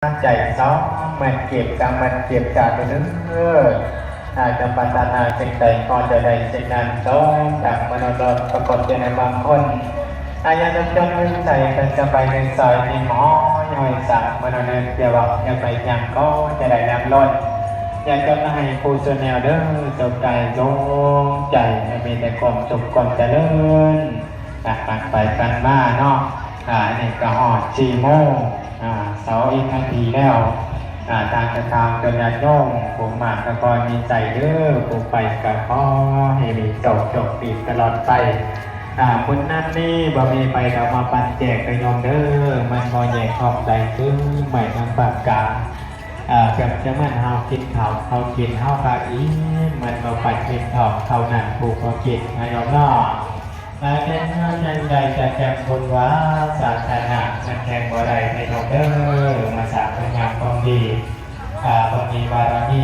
ใจซ้อมมันเก็บกรรมมันเก็บจากไปนึกอาจจะปัตนาสิ่งใดก็จะได้สิ่งนั้นซ้อมจากมโนรสปรากฏในบางคนอาญาจนนึกใจเป็นจะไปในซอยในหมอย่อยสักมโนเนเดียวอย่าไปยังก็จะได้นำล้นอยากจะให้ผู้ส่วนแนวเด้อจบใจโล่งใจมีแต่ความสุขความเจริญปักไปกันมาเนาะนี่ก็หอด4 โมงเสาอีกนาทีแล้วทางกระทำจนยันโยงผมมากกระกรมีใจเด้อผมไปกับพ่อให้มีจบปีตลอดไปคนนั้นนี่บ่มีไปเรามาปันแจกไปนอนเด้อมันพอแยกทองใจซึ่งใหม่ทางปากกาเกือบจะมันเฮากินเขากินเฮาปากอีมันมาปัดกินทองเขาหนักผูกเขากินให้เราเนาะแข่งงานยังใดจะแข่งคนว่าศาสนามันแข่งบ่ได้ในทองเด้อมาสร้างพลังงานความดีบารมี